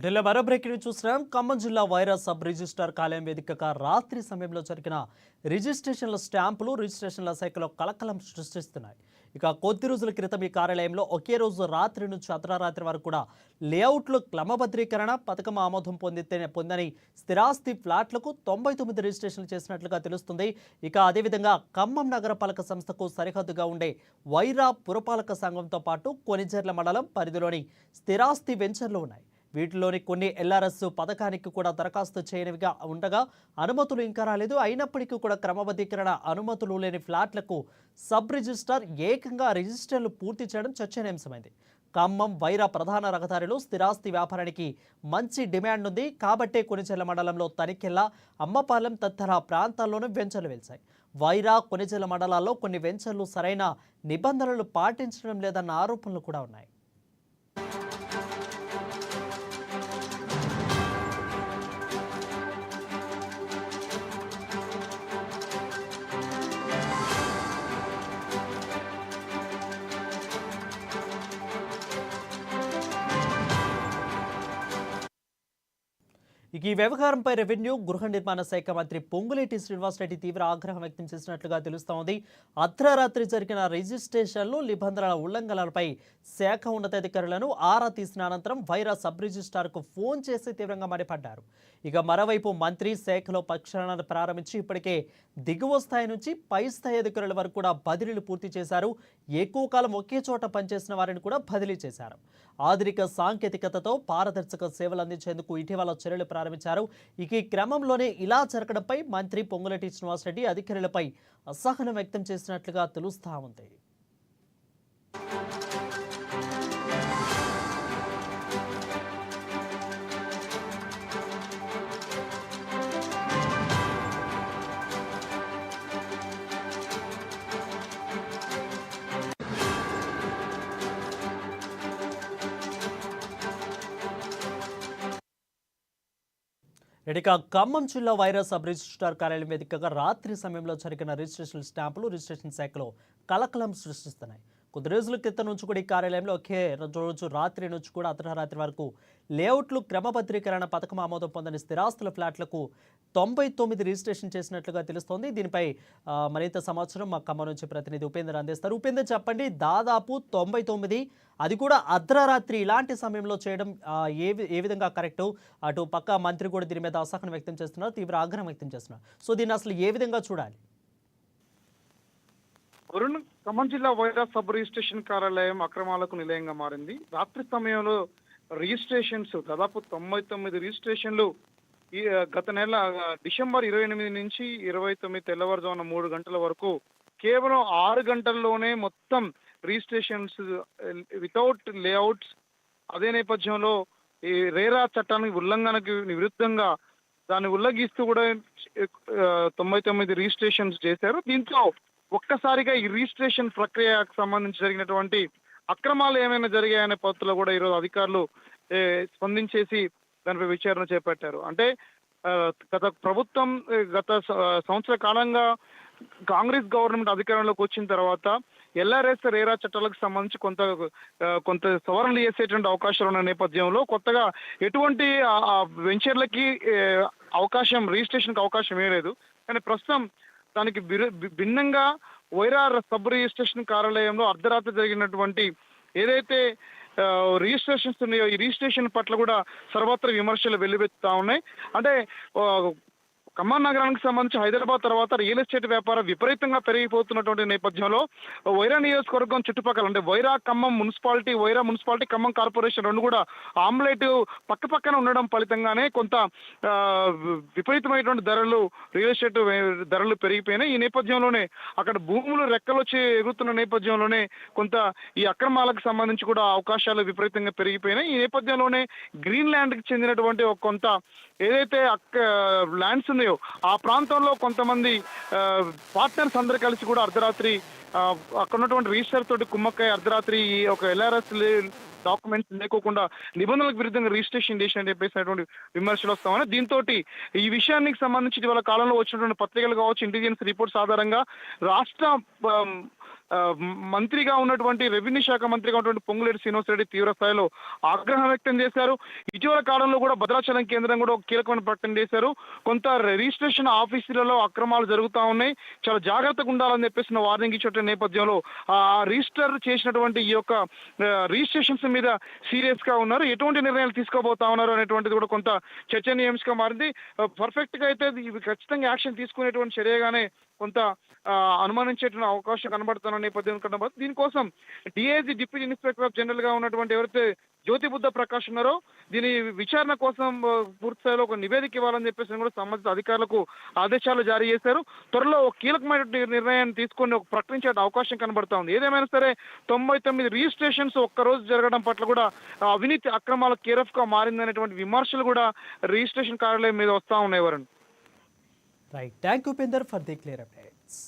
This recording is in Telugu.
ఢిల్లీ మరో బ్రేకింగ్ చూస్తున్నాం. ఖమ్మం జిల్లా వైరా సబ్ రిజిస్ట్రార్ కార్యాలయం వేదికగా రాత్రి సమయంలో జరిగిన రిజిస్ట్రేషన్ల స్టాంపులు రిజిస్ట్రేషన్ల శాఖలో కలకలం సృష్టిస్తున్నాయి. ఇక కొద్ది రోజుల క్రితం ఈ కార్యాలయంలో ఒకే రోజు రాత్రి నుంచి అర్ధరాత్రి వరకు కూడా లేఅవుట్లు క్రమబద్ధీకరణ పథకం ఆమోదం పొందని స్థిరాస్తి ఫ్లాట్లకు 99 రిజిస్ట్రేషన్లు చేసినట్లుగా తెలుస్తుంది. ఇక అదేవిధంగా ఖమ్మం నగరపాలక సంస్థకు సరిహద్దుగా ఉండే వైరా పురపాలక సంఘంతో పాటు కొనిజర్ల మండలం పరిధిలోని స్థిరాస్తి వెంచర్లు ఉన్నాయి. వీటిలోని కొన్ని ఎల్ఆర్ఎస్ పథకానికి కూడా దరఖాస్తు చేయనివిగా ఉండగా అనుమతులు ఇంకా రాలేదు. అయినప్పటికీ కూడా క్రమబద్ధీకరణ అనుమతులు లేని ఫ్లాట్లకు సబ్ రిజిస్ట్రార్ ఏకంగా రిజిస్టర్లు పూర్తి చేయడం చర్చనీయాంశమైంది. ఖమ్మం వైరా ప్రధాన రహదారిలో స్థిరాస్తి వ్యాపారానికి మంచి డిమాండ్ ఉంది కాబట్టే కొనిచెల్ల మండలంలో తనికెళ్ళ అమ్మపాలెం తదితర ప్రాంతాల్లోనూ వెంచర్లు వెలిశాయి. వైరా కొనిచెల్ల మండలాల్లో కొన్ని వెంచర్లు సరైన నిబంధనలు పాటించడం లేదన్న ఆరోపణలు కూడా ఉన్నాయి. ఈ వ్యవహారంపై రెవెన్యూ గృహ నిర్మాణ శాఖ మంత్రి పొంగులేటి శ్రీనివాసరెడ్డి తీవ్ర ఆగ్రహం వ్యక్తం చేసినట్లుగా తెలుస్తోంది. అర్ధరాత్రి జరిగిన రిజిస్ట్రేషన్లు నిబంధనల ఉల్లంఘనలపై శాఖ ఉన్నతాధికారులను ఆరా తీసిన అనంతరం వైరా సబ్ రిజిస్ట్రార్కు ఫోన్ చేసి తీవ్రంగా మండిపడ్డారు. ఇక మరోవైపు మంత్రి శాఖలో ప్రక్షాళన ప్రారంభించి ఇప్పటికే దిగువ స్థాయి నుంచి పై స్థాయి అధికారుల వరకు కూడా బదిలీలు పూర్తి చేశారు. ఎక్కువ కాలం ఒకే చోట పనిచేసిన వారిని కూడా బదిలీ చేశారు. ఆధునిక సాంకేతికతతో పారదర్శక సేవలు అందించేందుకు ఇటీవల చర్యలు ప్రారంభించారు. ఇక ఈ క్రమంలోనే ఇలా జరగడంపై మంత్రి పొంగులేటి శ్రీనివాసరెడ్డి అధికారులపై అసహనం వ్యక్తం చేసినట్లుగా తెలుస్తా ఉంది. ఇక ఖమ్మం జిల్లా వైరా సబ్ రిజిస్ట్రార్ కార్యాలయం వేదికగా రాత్రి సమయంలో జరిగిన రిజిస్ట్రేషన్ స్టాంపులు రిజిస్ట్రేషన్ శాఖలో కలకలం సృష్టిస్తున్నాయి. కొద్ది రోజుల క్రితం నుంచి కూడా ఈ కార్యాలయంలో ఒకే రోజు రాత్రి నుంచి కూడా అర్ధరాత్రి వరకు లేఅవుట్లు క్రమబద్ధీకరణ పథకం ఆమోదం పొందని స్థిరాస్తుల ఫ్లాట్లకు 99 రిజిస్ట్రేషన్ చేసినట్లుగా తెలుస్తోంది. దీనిపై మరింత సమాచారం మా ఖమ్మం నుంచి ప్రతినిధి ఉపేందర్ అందిస్తారు. ఉపేందర్, చెప్పండి, దాదాపు 99, అది కూడా అర్ధరాత్రి ఇలాంటి సమయంలో చేయడం ఏ విధంగా కరెక్టు? అటు పక్క మంత్రి కూడా దీని మీద అసహనం వ్యక్తం చేస్తున్నారు, తీవ్ర ఆగ్రహం వ్యక్తం చేస్తున్నారు. సో దీన్ని అసలు ఏ విధంగా చూడాలి? ఖమ్మం జిల్లా వైరా సబ్ రిజిస్ట్రేషన్ కార్యాలయం అక్రమాలకు నిలయంగా మారింది. రాత్రి సమయంలో రిజిస్ట్రేషన్స్ దాదాపు 99 రిజిస్ట్రేషన్లు ఈ గత నెల డిసెంబర్ 28 నుంచి 29 తెల్లవారుజామున 3 గంటల వరకు కేవలం 6 గంటల్లోనే మొత్తం రిజిస్ట్రేషన్స్ వితౌట్ లేఅవుట్స్. అదే నేపథ్యంలో ఈ రేరా చట్టానికి ఉల్లంఘనకి విరుద్ధంగా దాన్ని ఉల్లంఘిస్తూ కూడా 99 రిజిస్ట్రేషన్స్ చేశారు. దీంతో ఒక్కసారిగా ఈ రిజిస్ట్రేషన్ ప్రక్రియకు సంబంధించి జరిగినటువంటి అక్రమాలు ఏమైనా జరిగాయనే పద్ధతిలో కూడా ఈరోజు అధికారులు స్పందించేసి దానిపై విచారణ చేపట్టారు. అంటే గత ప్రభుత్వం గత సంవత్సర కాలంగా కాంగ్రెస్ గవర్నమెంట్ అధికారంలోకి వచ్చిన తర్వాత ఎల్ఆర్ఎస్ రేరా చట్టాలకు సంబంధించి కొంత సవరణలు చేసేటువంటి అవకాశాలు ఉన్న నేపథ్యంలో కొత్తగా ఎటువంటి వెంచర్లకి రిజిస్ట్రేషన్కి అవకాశం లేదు. కానీ ప్రస్తుతం దానికి భిన్నంగా వైరా సబ్ రిజిస్ట్రేషన్ కార్యాలయంలో అర్ధరాత్రి జరిగినటువంటి ఏదైతే రిజిస్ట్రేషన్స్ ఉన్నాయో ఈ రిజిస్ట్రేషన్ పట్ల కూడా సర్వత్ర విమర్శలు వెల్లువెత్తుతా ఉన్నాయి. అంటే ఖమ్మం నగరానికి సంబంధించి హైదరాబాద్ తర్వాత రియల్ ఎస్టేట్ వ్యాపారం విపరీతంగా పెరిగిపోతున్నటువంటి నేపథ్యంలో వైరా నియోజకవర్గం చుట్టుపక్కల అంటే Wyra Khammam municipality, Wyra municipality, Khammam corporation రెండు కూడా ఆమ్లెట్ పక్క పక్కన ఉండడం ఫలితంగానే కొంత విపరీతమైనటువంటి రియల్ ఎస్టేట్ ధరలు పెరిగిపోయినాయి. ఈ నేపథ్యంలోనే అక్కడ భూములు రెక్కలొచ్చి ఎగురుతున్న నేపథ్యంలోనే కొంత ఈ అక్రమాలకు సంబంధించి కూడా అవకాశాలు విపరీతంగా పెరిగిపోయినాయి. ఈ నేపథ్యంలోనే గ్రీన్ ల్యాండ్కి చెందినటువంటి కొంత ఏదైతే ల్యాండ్స్ ఉన్నాయో ఆ ప్రాంతంలో కొంతమంది పార్ట్నర్స్ అందరు కలిసి కూడా అర్ధరాత్రి అక్కడ ఉన్నటువంటి రిజిస్టర్ తోటి కుమ్మక్కై అర్ధరాత్రి ఒక ఎల్ఆర్ఎస్ డాక్యుమెంట్స్ లేకోకుండా నిబంధనలకు విరుద్ధంగా రిజిస్ట్రేషన్ చేసిన చెప్పేసినటువంటి విమర్శలు వస్తామని దీంతో ఈ విషయానికి సంబంధించి ఇటీవల కాలంలో వచ్చినటువంటి పత్రికలు కావచ్చు, ఇంటెలిజెన్స్ రిపోర్ట్స్ ఆధారంగా రాష్ట్ర మంత్రిగా ఉన్నటువంటి రెవెన్యూ శాఖ మంత్రిగా ఉన్నటువంటి పొంగులేటి శ్రీనివాసరెడ్డి తీవ్ర స్థాయిలో ఆగ్రహం వ్యక్తం చేశారు. ఇటీవల కాలంలో కూడా భద్రాచలం కేంద్రం కూడా ఒక కీలకమైన ప్రకటన చేశారు. కొంత రిజిస్ట్రేషన్ ఆఫీసులలో అక్రమాలు జరుగుతూ ఉన్నాయి, చాలా జాగ్రత్తగా ఉండాలని చెప్పేసిన వార్నింగ్ ఇచ్చిన నేపథ్యంలో ఆ రిజిస్టర్ చేసినటువంటి ఈ యొక్క రిజిస్ట్రేషన్స్ మీద సీరియస్ గా ఉన్నారు. ఎటువంటి నిర్ణయాలు తీసుకోబోతా ఉన్నారు అనేటువంటిది కూడా కొంత చర్చనీయాంశంగా మారింది. పర్ఫెక్ట్ గా అయితే ఇవి ఖచ్చితంగా యాక్షన్ తీసుకునేటువంటి చర్యగానే కొంత అనుమానించేటువంటి అవకాశం కనబడుతున్న నేపథ్యం కనబడుతుంది. దీనికోసం DIG deputy inspector of general గా ఉన్నటువంటి ఎవరైతే జ్యోతి బుద్ధ ప్రకాష్ ఉన్నారో దీని విచారణ కోసం పూర్తి స్థాయిలో ఒక నివేదిక ఇవ్వాలని చెప్పేసి కూడా సంబంధిత అధికారులకు ఆదేశాలు జారీ చేశారు. త్వరలో ఒక కీలకమైన నిర్ణయాన్ని తీసుకొని ఒక ప్రకటించే అవకాశం కనబడతా ఉంది. ఏదేమైనా సరే 99 రిజిస్ట్రేషన్స్ ఒక్కరోజు జరగడం పట్ల కూడా అవినీతి అక్రమాల కేరఫ్ గా మారిందనేటువంటి విమర్శలు కూడా రిజిస్ట్రేషన్ కార్యాలయం మీద వస్తా ఉన్నాయి. Varun, right, thank you Upender for the clear updates.